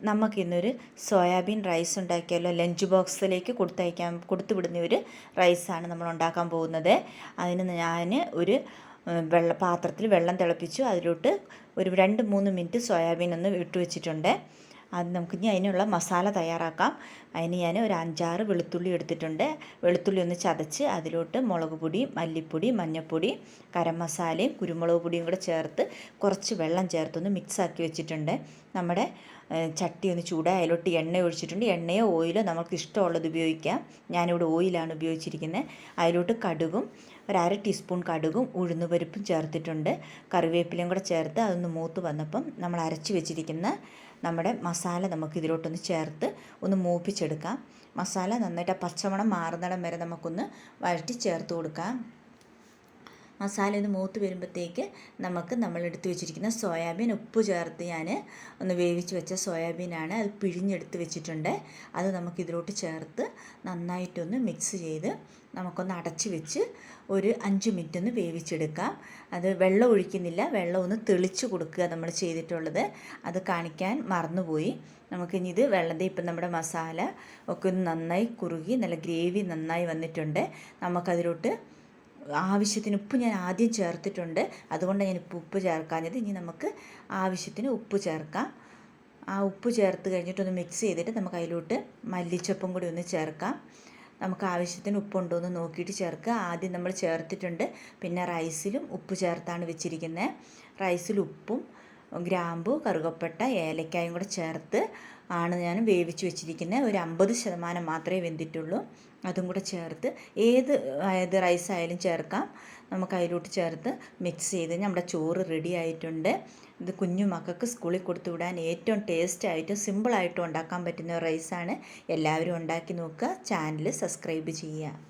നമുക്കിന്നൊരു soybean rice ഉണ്ടാക്കിയാലോ. Lunch ബോക്സിലേക്ക് കൊടുത്തു വിടുന്ന ഒരു റൈസാണ് നമ്മൾ ഉണ്ടാക്കാൻ പോകുന്നത്. അതിന് ഞാൻ ഒരു പാത്രത്തിൽ വെള്ളം തിളപ്പിച്ചു. അതിലോട്ട് ഒരു 2-3 മിനിറ്റ് സോയാബീൻ ഒന്ന് ഇട്ട് വെച്ചിട്ടുണ്ട്. അത് നമുക്കിനി അതിനുള്ള മസാല തയ്യാറാക്കാം. അതിന് ഞാൻ ഒരു 5-6 വെളുത്തുള്ളി എടുത്തിട്ടുണ്ട്. വെളുത്തുള്ളി ഒന്ന് ചതച്ച് അതിലോട്ട് മുളക് പൊടി, മല്ലിപ്പൊടി, മഞ്ഞൾപ്പൊടി, ഗരം മസാലയും കുരുമുളക് പൊടിയും കൂടെ ചേർത്ത് കുറച്ച് വെള്ളം ചേർത്തൊന്ന് മിക്സാക്കി വെച്ചിട്ടുണ്ട്. നമ്മുടെ ചട്ടി ഒന്ന് ചൂടായി അതിലോട്ട് എണ്ണ ഒഴിച്ചിട്ടുണ്ട്. എണ്ണയോ ഓയിലോ നമുക്ക് ഇഷ്ടമുള്ളത് ഉപയോഗിക്കാം. ഞാനിവിടെ ഓയിലാണ് ഉപയോഗിച്ചിരിക്കുന്നത്. അതിലോട്ട് കടുകും ഒരു 1/2 ടീസ്പൂൺ കടുകും ഉഴുന്നുപരിപ്പും ചേർത്തിട്ടുണ്ട്. കറിവേപ്പിലയും കൂടെ ചേർത്ത് അതൊന്ന് മൂത്ത് വന്നപ്പം നമ്മൾ അരച്ച് വെച്ചിരിക്കുന്ന നമ്മുടെ മസാല നമുക്ക് ഇതിലോട്ടൊന്ന് ചേർത്ത് ഒന്ന് മൂപ്പിച്ചെടുക്കാം. മസാല നന്നായിട്ട് പച്ചമണം മാറുന്നിടം വരെ നമുക്കൊന്ന് വഴറ്റി ചേർത്ത് കൊടുക്കാം. മസാല ഒന്ന് മൂത്ത് വരുമ്പോഴത്തേക്ക് നമ്മൾ എടുത്ത് വെച്ചിരിക്കുന്ന സോയാബീൻ ഉപ്പ് ചേർത്ത് ഞാൻ ഒന്ന് വേവിച്ച് വെച്ച സോയാബീനാണ്. അത് പിഴിഞ്ഞെടുത്ത് വെച്ചിട്ടുണ്ട്. അത് നമുക്കിതിലോട്ട് ചേർത്ത് നന്നായിട്ടൊന്ന് മിക്സ് ചെയ്ത് നമുക്കൊന്ന് അടച്ച് വെച്ച് ഒരു 5 മിനിറ്റ് ഒന്ന് വേവിച്ചെടുക്കാം. അത് വെള്ളം ഒഴിക്കുന്നില്ല, വെള്ളം ഒന്ന് തെളിച്ച് കൊടുക്കുക നമ്മൾ ചെയ്തിട്ടുള്ളത്. അത് കാണിക്കാൻ മറന്നുപോയി. നമുക്കിനി ഇത് ഇപ്പം നമ്മുടെ മസാല ഒക്കെ ഒന്ന് നന്നായി കുറുകി നല്ല ഗ്രേവി നന്നായി വന്നിട്ടുണ്ട്. നമുക്കതിലോട്ട് ആവശ്യത്തിന് ഉപ്പ് ഞാൻ ആദ്യം ചേർത്തിട്ടുണ്ട്. അതുകൊണ്ടാണ് ഞാൻ ഉപ്പ് ചേർക്കാഞ്ഞത്. ഇനി നമുക്ക് ആവശ്യത്തിന് ഉപ്പ് ചേർക്കാം. ആ ഉപ്പ് ചേർത്ത് കഴിഞ്ഞിട്ടൊന്ന് മിക്സ് ചെയ്തിട്ട് നമുക്ക് അതിലോട്ട് മല്ലിച്ചപ്പും കൂടി ഒന്ന് ചേർക്കാം. നമുക്ക് ആവശ്യത്തിന് ഉപ്പുണ്ടോ എന്ന് നോക്കിയിട്ട് ചേർക്കുക. ആദ്യം നമ്മൾ ചേർത്തിട്ടുണ്ട്. പിന്നെ റൈസിലും ഉപ്പ് ചേർത്താണ് വെച്ചിരിക്കുന്നത്. റൈസിൽ ഉപ്പും ഗ്രാമ്പു, കറുകപ്പട്ട, ഏലക്കായും കൂടെ ചേർത്ത് ആണ് ഞാൻ വേവിച്ച് വെച്ചിരിക്കുന്നത്. ഒരു 50% മാത്രമേ വെന്തിട്ടുള്ളൂ. അതും കൂടെ ചേർത്ത് ഏത് റൈസ് ആയാലും ചേർക്കാം. നമുക്ക് അതിലോട്ട് ചേർത്ത് മിക്സ് ചെയ്ത് നമ്മുടെ ചോറ് റെഡി ആയിട്ടുണ്ട്. ഇത് കുഞ്ഞു മക്കൾക്ക് സ്കൂളിൽ കൊടുത്തു വിടാൻ ഏറ്റവും ടേസ്റ്റായിട്ടും സിമ്പിളായിട്ടും ഉണ്ടാക്കാൻ പറ്റുന്ന റൈസാണ്. എല്ലാവരും ഉണ്ടാക്കി നോക്കുക. ചാനൽ സബ്സ്ക്രൈബ് ചെയ്യുക.